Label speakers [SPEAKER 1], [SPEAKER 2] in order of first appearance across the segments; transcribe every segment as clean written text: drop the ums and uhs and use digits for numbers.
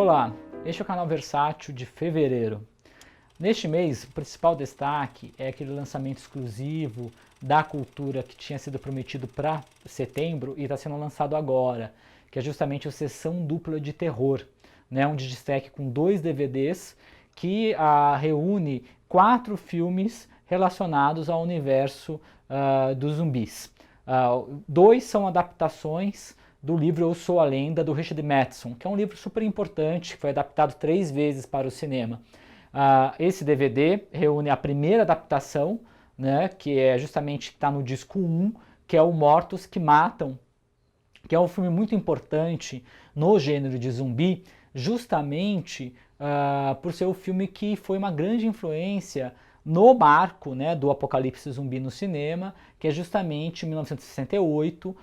[SPEAKER 1] Olá, este é o canal Versátil de fevereiro. Neste mês, o principal destaque é aquele lançamento exclusivo da cultura que tinha sido prometido para setembro e está sendo lançado agora, que é justamente a sessão dupla de terror, né? Um destaque com 2 DVDs que reúne 4 filmes relacionados ao universo dos zumbis. 2 são adaptações do livro Eu Sou a Lenda, do Richard Matheson, que é um livro super importante, que foi adaptado 3 vezes para o cinema. Esse DVD reúne a primeira adaptação, né, que é justamente está no disco 1, que é o Mortos que Matam, que é um filme muito importante no gênero de zumbi, justamente por ser o filme que foi uma grande influência no marco, né, do apocalipse zumbi no cinema, que é justamente em 1968,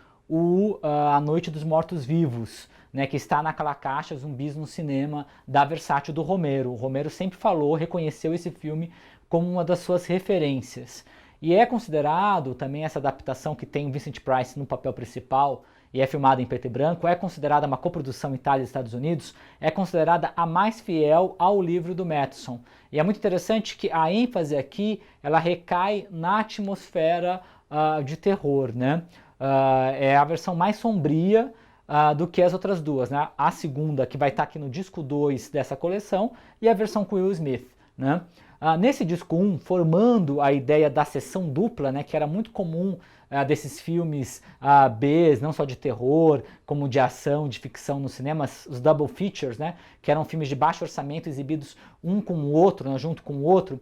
[SPEAKER 1] A Noite dos Mortos-Vivos, né, que está naquela caixa Zumbis no Cinema da Versátil do Romero. O Romero sempre falou, reconheceu esse filme como uma das suas referências. E é considerado também essa adaptação que tem o Vincent Price no papel principal e é filmada em preto e branco, é considerada uma coprodução Itália e Estados Unidos, é considerada a mais fiel ao livro do Matheson. E é muito interessante que a ênfase aqui, ela recai na atmosfera de terror, né? É a versão mais sombria do que as outras duas, né? A segunda, que vai estar aqui no disco 2 dessa coleção, e a versão com Will Smith, né? Nesse disco 1, formando a ideia da sessão dupla, né, que era muito comum desses filmes Bs, não só de terror, como de ação, de ficção no cinema, os double features, né, que eram filmes de baixo orçamento exibidos um com o outro, né, junto com o outro.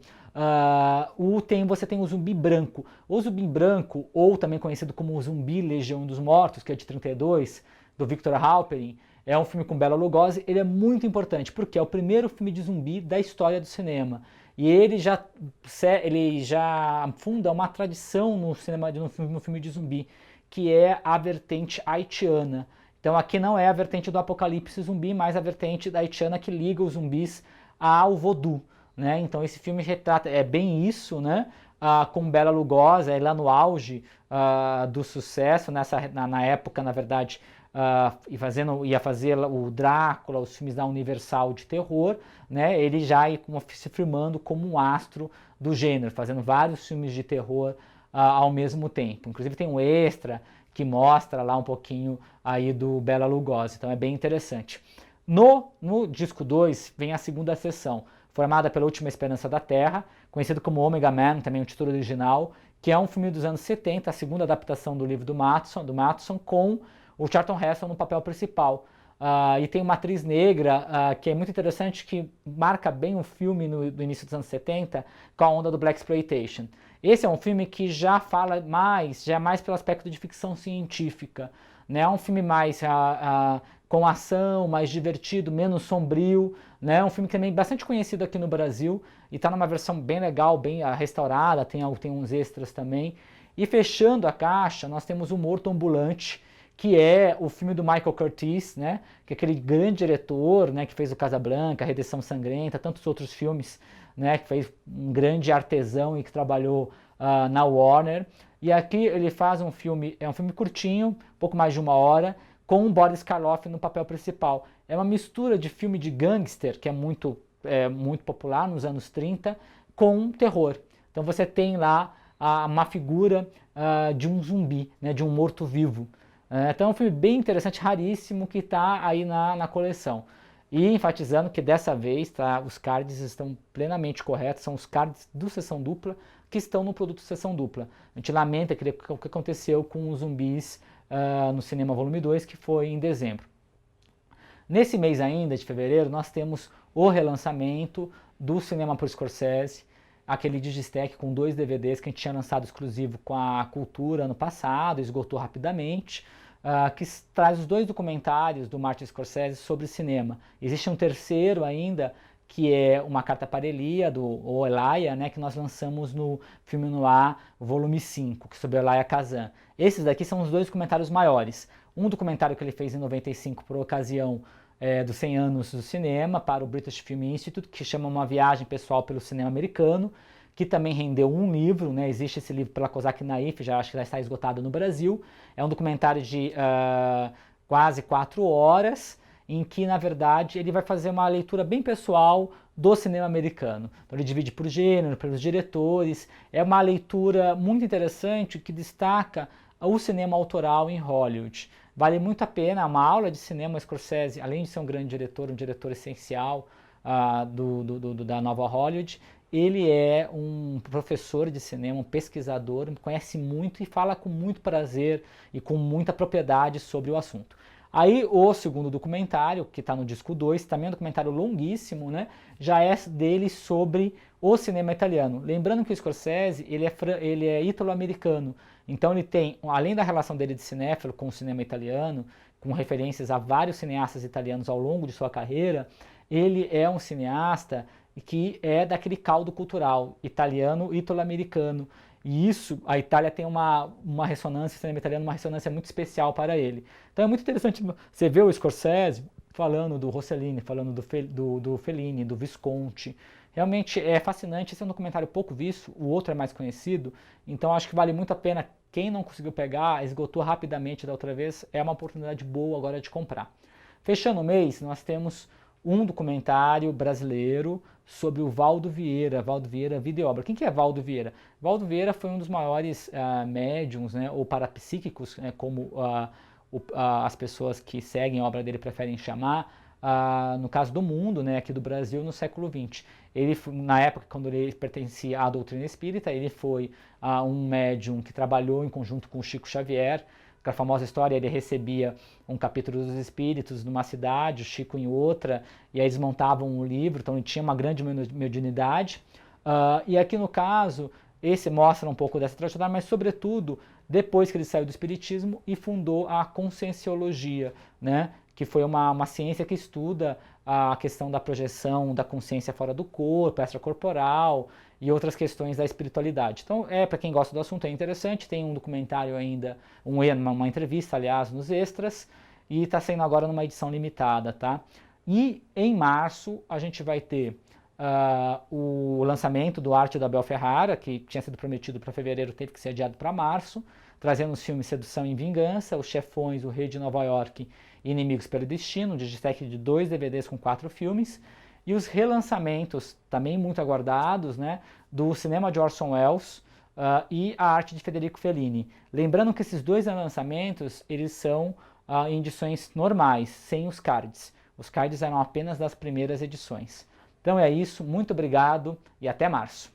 [SPEAKER 1] Você tem o Zumbi Branco. O Zumbi Branco, ou também conhecido como o Zumbi Legião dos Mortos, que é de 32, do Victor Halperin, é um filme com Bela Lugosi. Ele é muito importante, porque é o primeiro filme de zumbi da história do cinema. E ele já funda uma tradição no cinema, no filme de zumbi, que é a vertente haitiana. Então aqui não é a vertente do apocalipse zumbi, mas a vertente da haitiana que liga os zumbis ao voodoo, né? Então esse filme retrata, é bem isso, né? Com Bela Lugosi, lá no auge do sucesso, na época, na verdade, ia fazer o Drácula, os filmes da Universal de terror, né? Ele já ia se firmando como um astro do gênero, fazendo vários filmes de terror ao mesmo tempo. Inclusive tem um extra que mostra lá um pouquinho aí do Bela Lugosi, então é bem interessante. No disco 2 vem a segunda sessão, formada pela Última Esperança da Terra, conhecido como Omega Man, também o título original, que é um filme dos anos 70, a segunda adaptação do livro do Matheson, com o Charlton Heston no papel principal. E tem uma atriz negra que é muito interessante, que marca bem o filme do início dos anos 70, com a onda do Blaxploitation. Esse é um filme que já fala mais, já é mais pelo aspecto de ficção científica, né? É um filme mais com ação, mais divertido, menos sombrio, né? É um filme também bastante conhecido aqui no Brasil e está numa versão bem legal, bem restaurada, tem uns extras também. E fechando a caixa, nós temos O Morto Ambulante, que é o filme do Michael Curtiz, né, que é aquele grande diretor, né, que fez o Casablanca, Redenção Sangrenta, tantos outros filmes, né, que fez um grande artesão e que trabalhou na Warner. E aqui ele faz um filme, é um filme curtinho, pouco mais de 1 hora, com o Boris Karloff no papel principal. É uma mistura de filme de gangster, que é muito popular nos anos 30, com terror. Então você tem lá uma figura de um zumbi, né, de um morto-vivo. Então é um filme bem interessante, raríssimo, que está aí na coleção. E enfatizando que dessa vez os cards estão plenamente corretos, são os cards do Sessão Dupla que estão no produto Sessão Dupla. A gente lamenta o que aconteceu com os zumbis no Cinema Volume 2, que foi em dezembro. Nesse mês ainda, de fevereiro, nós temos o relançamento do Cinema por Scorsese, aquele Digistack com 2 DVDs que a gente tinha lançado exclusivo com a Cultura ano passado, esgotou rapidamente, que traz os 2 documentários do Martin Scorsese sobre cinema. Existe um terceiro ainda, que é Uma Carta para Elia, do Elia, né, que nós lançamos no Filme Noir volume 5, que é sobre Elia Kazan. Esses daqui são os 2 documentários maiores. Um documentário que ele fez em 95 por ocasião dos 100 anos do cinema, para o British Film Institute, que chama Uma Viagem Pessoal pelo Cinema Americano, que também rendeu um livro, né? Existe esse livro pela Kozak Naif, acho que já está esgotado no Brasil. É um documentário de quase 4 horas, em que, na verdade, ele vai fazer uma leitura bem pessoal do cinema americano. Então, ele divide por gênero, pelos diretores. É uma leitura muito interessante que destaca o cinema autoral em Hollywood. Vale muito a pena, uma aula de cinema. Scorsese, além de ser um grande diretor, um diretor essencial da nova Hollywood, ele é um professor de cinema, um pesquisador, conhece muito e fala com muito prazer e com muita propriedade sobre o assunto. Aí o segundo documentário, que está no disco 2, também é um documentário longuíssimo, né? Já é dele sobre o cinema italiano. Lembrando que o Scorsese, ele é ítalo-americano, então ele tem, além da relação dele de cinéfilo com o cinema italiano, com referências a vários cineastas italianos ao longo de sua carreira, ele é um cineasta que é daquele caldo cultural italiano, ítalo-americano. E isso, a Itália tem uma ressonância, o cinema italiano, uma ressonância muito especial para ele. Então é muito interessante você ver o Scorsese falando do Rossellini, falando do Fellini, do Visconti. Realmente é fascinante, esse é um documentário pouco visto, o outro é mais conhecido, então acho que vale muito a pena. Quem não conseguiu pegar, esgotou rapidamente da outra vez, é uma oportunidade boa agora de comprar. Fechando o mês, nós temos um documentário brasileiro sobre o Valdo Vieira Vida e Obra. Quem que é Valdo Vieira? Valdo Vieira foi um dos maiores médiums, né, ou parapsíquicos, né, como as pessoas que seguem a obra dele preferem chamar, no caso do mundo, né, aqui do Brasil, no século XX. Ele, na época, quando ele pertencia à doutrina espírita, ele foi um médium que trabalhou em conjunto com o Chico Xavier. A famosa história, ele recebia um capítulo dos espíritos numa cidade, o Chico em outra, e aí eles montavam um livro, então ele tinha uma grande mediunidade. E aqui no caso, esse mostra um pouco dessa trajetória, mas sobretudo depois que ele saiu do espiritismo e fundou a Conscienciologia, né? Que foi uma ciência que estuda a questão da projeção da consciência fora do corpo, extracorporal e outras questões da espiritualidade. Então, para quem gosta do assunto, é interessante. Tem um documentário ainda, uma entrevista, aliás, nos extras, e está saindo agora numa edição limitada, tá? E em março a gente vai ter o lançamento do Arte do Abel Ferrara, que tinha sido prometido para fevereiro, teve que ser adiado para março, trazendo os filmes Sedução e Vingança, Os Chefões, O Rei de Nova York e Inimigos pelo Destino, um digipack de 2 DVDs com 4 filmes, e os relançamentos, também muito aguardados, né, do cinema de Orson Welles e a arte de Federico Fellini. Lembrando que esses dois lançamentos, eles são em edições normais, sem os cards. Os cards eram apenas das primeiras edições. Então é isso, muito obrigado e até março.